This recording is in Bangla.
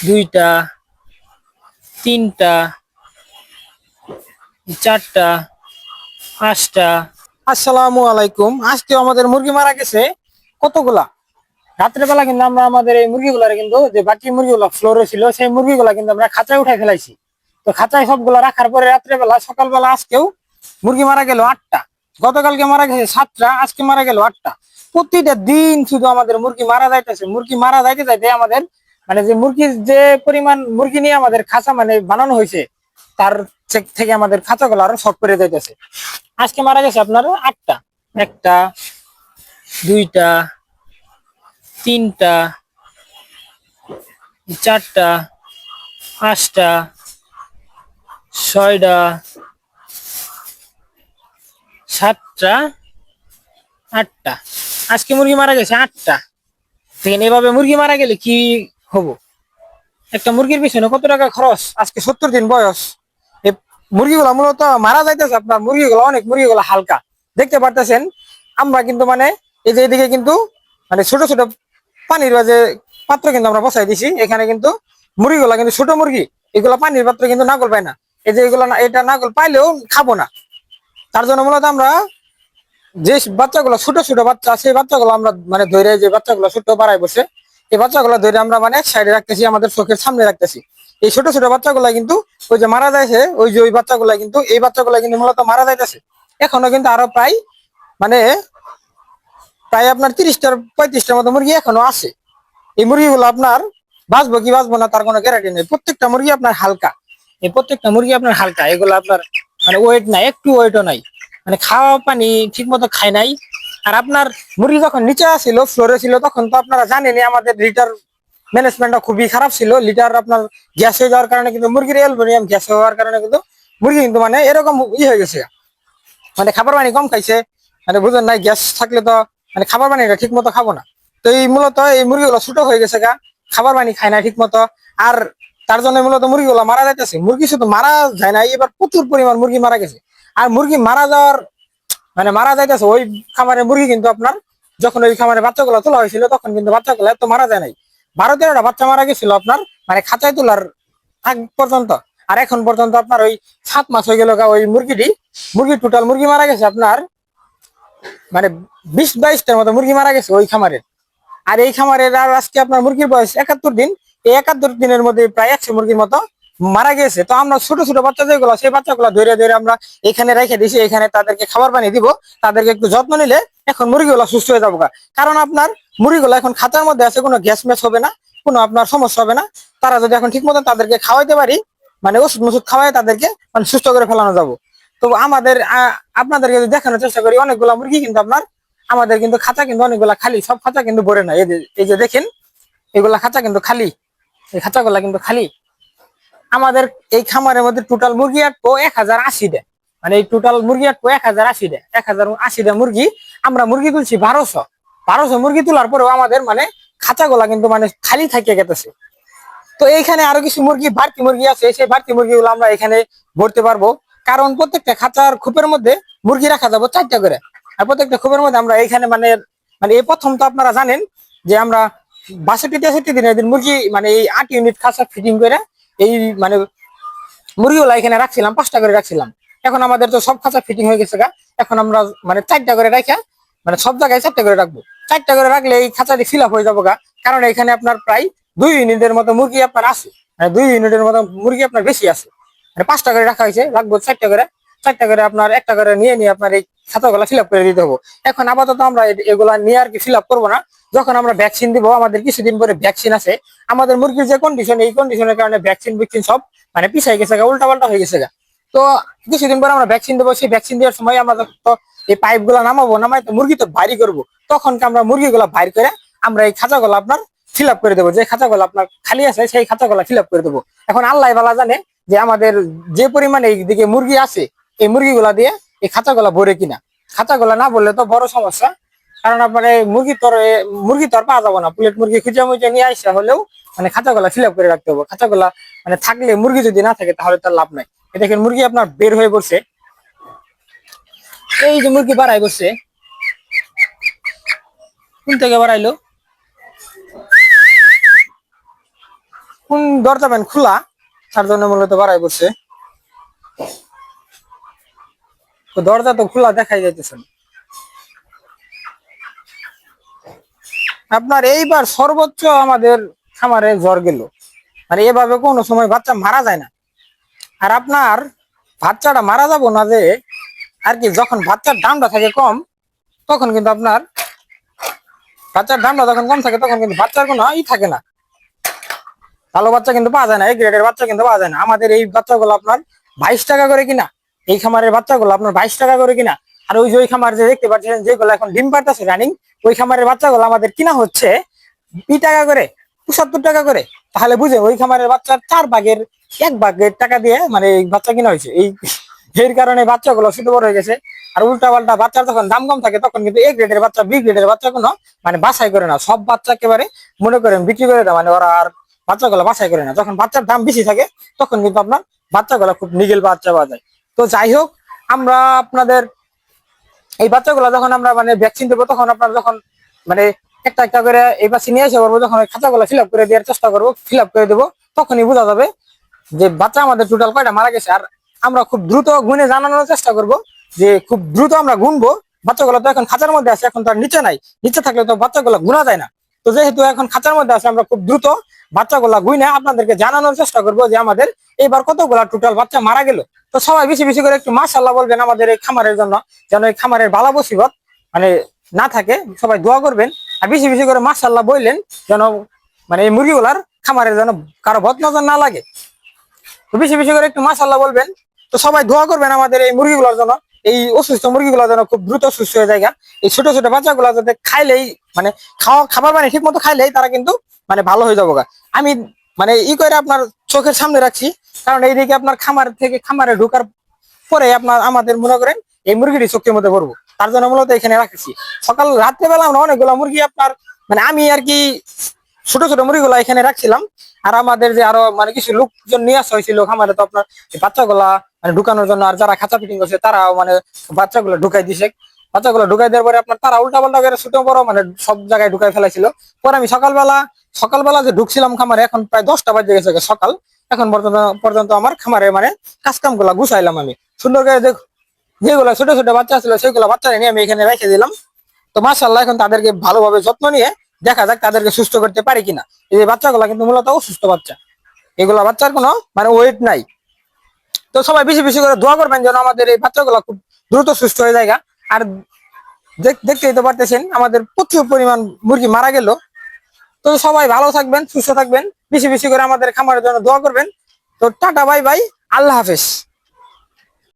দুইটা, তিনটা, চারটা, পাঁচটা। আসসালামু আলাইকুম। আজকে আমাদের মুরগি মারা গেছে কতগুলা। রাত্রেবেলা কিন্তু আমরা আমাদের এই মুরগিগুলার কিন্তু যে বাকি মুরগিগুলা ফ্লোরে ছিল সেই মুরগিগুলা কিন্তু আমরা খাঁচায় উঠাই ফেলাইছি। তো খাঁচায় সবগুলা রাখার পরে রাত্রেবেলা সকালবেলা আজকেও মুরগি মারা গেল 8টা। গতকালকে মারা গেছে 7টা, আজকে মারা গেল 8টা। প্রতিটা দিন শুধু আমাদের মুরগি মারা যাইতেছে। মুরগি মারা যাইতে যাইতে আমাদের মানে যে মুরগির যে পরিমাণ মুরগি নিয়ে আমাদের খাঁচা মানে বানানো হয়েছে তার থেকে আমাদের খাঁচাগুলো আরো শর্ট করে যাইতেছে। আজকে মারা গেছে আপনার 8টা। একটা, দুইটা, তিনটা, চারটা, পাঁচটা, ছয়টা, সাতটা, আটটা। আজকে মুরগি মারা গেছে 8টা। দেখেন এভাবে মুরগি মারা গেলে কি হবো। একটা মুরগির পিছনে কত টাকা খরচ। আজকে 70 দিন বয়স। এই মুরগিগুলো মূলত মারা যাইতেছে। আপনার মুরগিগুলো অনেক মুরগিগুলো হালকা দেখতে পারতেছেন। আমরা কিন্তু মানে এই যে এদিকে কিন্তু মানে ছোট ছোট পানির যে পাত্র কিন্তু আমরা বসাই দিছি। এখানে কিন্তু মুরগিগুলা কিন্তু ছোট মুরগি, এগুলো পানির পাত্র কিন্তু নাগল পায় না। এই যে এগুলো এটা নাগল পাইলেও খাবো না। তার জন্য মূলত আমরা যে বাচ্চাগুলো ছোট ছোট বাচ্চা সেই বাচ্চাগুলো আমরা মানে ধরে, যে বাচ্চাগুলো ছোট বাড়াই বসে এই বাচ্চাগুলো ধরে আমরা মানে এক সাইডে রাখতেছি, আমাদের চোখের সামনে রাখতেছি। এই ছোট ছোট বাচ্চাগুলা কিন্তু ওই যে মারা যাইছে, ওই যে ওই বাচ্চাগুলা কিন্তু এই বাচ্চাগুলা কিন্তু মূলত মারা যাইতেছে। এখনো কিন্তু আরো প্রায় মানে প্রায় আপনার 30-35টার মতো মুরগি এখনো আছে। এই মুরগিগুলো আপনার বাঁচবো কি বাঁচবো না তার কোনো গ্যারান্টি নেই। প্রত্যেকটা মুরগি আপনার হালকা, এই প্রত্যেকটা মুরগি আপনার হালকা। এগুলো আপনার মানে ওয়েট নাই, একটু ওয়েটও নাই, মানে খাওয়া পানি ঠিক মতো খায় নাই। আর আপনার মুরগি যখন নিচে ছিল, ফ্লোরে ছিল, তখন তো আপনারা জানেনই আমাদের লিটার ম্যানেজমেন্টটা খুবই খারাপ ছিল। লিটার আপনার গ্যাস হয়ে যাওয়ার কারণে কিন্তু মুরগির অ্যালুমিনিয়াম গ্যাস হওয়ার কারণে কিন্তু মুরগি কিন্তু মানে এরকম হয়ে গেছে, মানে খাবার পানি কম খাইছে। মানে বুঝলেন নাই, গ্যাস থাকলে তো মানে খাবার পানিটা ঠিক মতো খাবো না। তো এই মূলত এই মুরগিগুলো ছোট হয়ে গেছে গা, খাবার পানি খায় না ঠিক মতো। আর তার জন্য মূলত মুরগিগুলো মারা যাইতেছে। মুরগি শুধু মারা যায় না, এবার প্রচুর পরিমাণ মুরগি মারা গেছে। আর মুরগি মারা যাওয়ার মানে মারা যাইতেছে ওই খামারের মুরগি কিন্তু আপনার যখন ওই খামারে বাচ্চাগুলো তোলা হয়েছিল তখন কিন্তু বাচ্চাগুলো এত মারা যায় নাই। 12-13টা বাচ্চা মারা গেছিল আপনার মানে খাঁচায় তোলার আগ পর্যন্ত। আর এখন পর্যন্ত আপনার ওই 7 মাস হয়ে গেল ওই মুরগি টোটাল মুরগি মারা গেছে আপনার মানে 20-22টার মতো মুরগি মারা গেছে ওই খামারের। আর এই খামারের আর আজকে আপনার মুরগির বয়স 71 দিন। এই 71 দিনের মধ্যে প্রায় 100 মুরগির মতো মারা গেছে। তো আমরা ছোট ছোট বাচ্চা যেগুলো সেই বাচ্চাগুলো ধরে ধরে আমরা এখানে রেখে দিছি। এখানে তাদেরকে খাবার পানি দিব, তাদেরকে একটু যত্ন নিলে এখন মুরগিগুলো সুস্থ হয়ে যাবো। কারণ আপনার মুরগিগুলো এখন খাঁচার মধ্যে আছে, কোনো গ্যাস ম্যাচ হবে না, কোনো আপনার সমস্যা হবে না। তারা যদি এখন ঠিক মতো তাদেরকে খাওয়াইতে পারি, মানে ওষুধ মষুধ খাওয়াই তাদেরকে মানে সুস্থ করে ফেলানো যাবো। তো আমাদের আপনাদেরকে যদি দেখানোর চেষ্টা করি, অনেকগুলা মুরগি কিন্তু আপনার আমাদের কিন্তু খাঁচা কিন্তু অনেকগুলা খালি, সব খাঁচা কিন্তু ভরে না। এই যে দেখেন এগুলা খাঁচা কিন্তু খালি, এই খাঁচাগুলা কিন্তু খালি। আমাদের এই খামারের মধ্যে টোটাল মুরগি আটবো 1080টা। মানে এই টোটাল মুরগি আটবো 1080টা, 1080টা মুরগি। আমরা মুরগি তুলছি 1200 মুরগি তোলার পরেও আমাদের মানে খাঁচাগুলা কিন্তু মানে খালি থাকিয়ে গেতেছে। তো এইখানে আরো কিছু মুরগি বাড়তি মুরগি আছে, সেই বাড়তি মুরগিগুলো আমরা এখানে ভরতে পারবো। কারণ প্রত্যেকটা খাঁচার খোপের মধ্যে মুরগি রাখা যাবো 4টা করে। আর প্রত্যেকটা খোপের মধ্যে আমরা এইখানে মানে মানে এই প্রথম তো আপনারা জানেন যে আমরা 62-63 দিন এদিন মুরগি মানে এই 8 ইউনিট খাঁচা ফিটিং করে এই মানে মুরগিগুলা এখানে রাখছিলাম, 5টা করে রাখছিলাম। এখন আমাদের তো সব খাঁচা ফিটিং হয়ে গেছে গা। এখন আমরা মানে 4টা করে রাখা মানে সব জায়গায় 4টা করে রাখবো। 4টা করে রাখলে এই খাঁচাটি ফিল আপ হয়ে যাবো গা। কারণ এখানে আপনার প্রায় 2 ইউনিটের মতো মুরগি আপনার আছে, মানে 2 ইউনিটের মতো মুরগি আপনার বেশি আছে। মানে 5টা করে রাখা হয়েছে, রাখবো 4টা করে। 4টা করে আপনার একটা করে নিয়ে নিয়ে আপনার এই খাতাগুলা ফিল আপ করে দিতে হবো। এখন আপাতত আমরা এগুলা নিয়ে আর কি ফিল আপ করবো না। যখন আমরা ভ্যাকসিন দিব, আমাদের কিছুদিন পরে ভ্যাকসিন আছে। আমাদের মুরগির যে কন্ডিশন, এই কন্ডিশনের কারণে ভ্যাকসিন সব মানে পিছাই গেছে গা, উল্টা পাল্টা হয়ে গেছে গা। তো কিছুদিন পরে আমরা ভ্যাকসিন দেবো। সেই ভ্যাকসিন দেওয়ার সময় আমরা তো এই পাইপ গুলা নামাবো, নামাই তো মুরগি তো বাইরে করবো। তখন আমরা মুরগিগুলা বাইর করে আমরা এই খাঁচাগুলো আপনার ফিল আপ করে দেবো। যে খাঁচাগুলো আপনার খালি আছে সেই খাঁচাগুলো ফিল আপ করে দেবো। এখন আল্লাহ ভালো জানে যে আমাদের যে পরিমাণে এইদিকে মুরগি আছে এই মুরগিগুলা দিয়ে এই খাঁচাগুলা ভরে কিনা। খাঁচাগুলা না বললে তো বড় সমস্যা। কারণ আপনার এই মুরগি তো আর পাওয়া যাবো না। প্লেট মুরগি খুঁজে মুজে নিয়ে আসা হলেও মানে খাঁচাগুলা ফিল আপ করে রাখতে হবে। খাঁচাগুলা মানে থাকলে, মুরগি যদি না থাকে তাহলে তার লাভ নাই। দেখেন মুরগি আপনার বের হয়ে পড়ছে, এই যে মুরগি বাড়াই বসছে। কোন থেকে বাড়াইলো? কোন দরজা প্যান খোলা, তার জন্য মূলত বাড়াই পড়ছে। তো দরজা তো খোলা দেখাই যাইতেছে না। আপনার এইবার সর্বোচ্চ আমাদের খামারে জ্বর গেল, মানে এভাবে কোনো সময় বাচ্চা মারা যায় না। আর আপনার বাচ্চাটা মারা যাবো না যে আর কি, যখন বাচ্চার দামটা থাকে কম, তখন কিন্তু আপনার বাচ্চার দামটা যখন কম থাকে তখন কিন্তু বাচ্চার কোনো থাকে না, ভালো বাচ্চা কিন্তু পাওয়া যায় না, এই গ্রেডের বাচ্চা কিন্তু পাওয়া যায় না। আমাদের এই বাচ্চাগুলো আপনার 22 টাকা করে কিনা, এই খামারের বাচ্চাগুলো আপনার 22 টাকা করে কিনা। আর ওই যে ওই খামার যে দেখতে পাচ্ছেন যেগুলো এখন ডিম পারতেছে রানিং, ওই খামারের বাচ্চাগুলো আমাদের কিনা হচ্ছে 2 টাকা করে, 75 টাকা করে। তাহলে বুঝে ওই খামারের বাচ্চার 1/4 টাকা দিয়ে মানে এই বাচ্চা কিনা হয়েছে। এর কারণে বাচ্চাগুলো ছোট বড় হয়ে গেছে। আর উল্টা পাল্টা বাচ্চার যখন দাম কম থাকে তখন কিন্তু এ গ্রেডের বাচ্চা বি গ্রেডের বাচ্চা কোনো মানে বাছাই করে না, সব বাচ্চা একেবারে মনে করেন বিক্রি করে দেয়, মানে ওরা আর বাচ্চাগুলো বাছাই করে না। যখন বাচ্চার দাম বেশি থাকে তখন কিন্তু আপনার বাচ্চাগুলো খুব নিগেল বাচ্চা পাওয়া যায়। তো যাই হোক, আমরা আপনাদের এই বাচ্চাগুলো যখন আমরা মানে ভ্যাকসিন দেবো, তখন আপনার যখন মানে একটা একটা করে এই বাচ্চা নিয়ে এসে করবো, যখন ওই খাঁচাগুলো ফিল আপ করে দেওয়ার চেষ্টা করবো, ফিল আপ করে দেবো, তখনই বোঝা যাবে যে বাচ্চা আমাদের টোটাল কয়টা মারা গেছে। আর আমরা খুব দ্রুত গুনে জানানোর চেষ্টা করব, যে খুব দ্রুত আমরা গুনবো। বাচ্চাগুলো তো এখন খাঁচার মধ্যে আছে, এখন তো আর নিচে নাই, নিচে থাকলে তো বাচ্চাগুলো গুনা যায় না। তো যেহেতু এখন খাঁচার মধ্যে আছে, আমরা খুব দ্রুত বাচ্চাগুলা গুইনা আপনাদেরকে জানানোর চেষ্টা করবো যে আমাদের এবার কতগুলা টোটাল বাচ্চা মারা গেল। তো সবাই বেশি বেশি করে একটু মাশাআল্লাহ বলবেন আমাদের এই খামারের জন্য, যেন এই খামারের বালা মুসিবত মানে না থাকে। সবাই দোয়া করবেন আর বেশি বেশি করে মাশাআল্লাহ বললেন, যেন মানে এই মুরগিগুলার খামারের জন্য কারো বদনজর না লাগে। তো বেশি বেশি করে একটু মাশাআল্লাহ বলবেন। তো সবাই দোয়া করবেন আমাদের এই মুরগিগুলোর জন্য, এই অসুস্থ মুরগিগুলোর জন্য খুব দ্রুত সুস্থ হয়ে যায়। এই ছোট ছোট বাচ্চাগুলো যাতে খাইলেই মানে খাবার মানে ঠিক মতো খাইলেই তারা কিন্তু মানে ভালো হয়ে যাবো। আমি মানে করে আপনার চোখের সামনে রাখছি, কারণ এইদিকে আপনার খামার থেকে খামারে ঢোকার পরে আপনার আমাদের মনে করেন এই মুরগিটি চোখের মধ্যে পড়বো, তার জন্য মূলত এখানে রাখছি। সকাল রাত্রেবেলা আমরা অনেকগুলো মুরগি আপনার মানে আমি আর কি ছোট ছোট মুরগিগুলা এখানে রাখছিলাম। আর আমাদের যে আরো মানে কিছু লোকজন নিয়ে আসা হয়েছিল খামারে, তো আপনার বাচ্চাগুলা মানে ঢুকানোর জন্য, আর যারা খাঁচা ফিটিং করছে তারাও মানে বাচ্চাগুলো ঢুকাই দিছে। বাচ্চাগুলো ঢুকাই দেওয়ার পরে আপনার তারা উল্টা পাল্টা করে ছোট বড় মানে সব জায়গায় ঢুকাই ফেলাইছিল। পরে আমি সকালবেলা যে ঢুকছিলাম খামারে, এখন প্রায় 10টা বাজে গেছে সকাল, এখন পর্যন্ত আমার খামারে মানে কাজ কাম গুলা গুছাইলাম আমি সুন্দর করে। যেগুলো ছোট ছোট বাচ্চা ছিল সেগুলো বাচ্চা নিয়ে আমি এখানে রেখে দিলাম। তো মাশাআল্লাহ এখন তাদেরকে ভালোভাবে যত্ন নিয়ে দেখা যাক তাদেরকে সুস্থ করতে পারি কিনা। এই বাচ্চাগুলা কিন্তু মূলত অসুস্থ বাচ্চা, এগুলা বাচ্চার কোনো মানে ওয়েট নাই। তো সবাই বেশি বেশি করে দোয়া করবেন যেন আমাদের এই বাচ্চাগুলো খুব দ্রুত সুস্থ হয়ে যায়। আর দেখতেই তো পারতেছেন আমাদের প্রচুর পরিমাণ মুরগি মারা গেল। তো সবাই ভালো থাকবেন, সুস্থ থাকবেন, বেশি বেশি করে আমাদের খামারের জন্য দোয়া করবেন। তো টাটা, বাই বাই, আল্লাহ হাফেজ।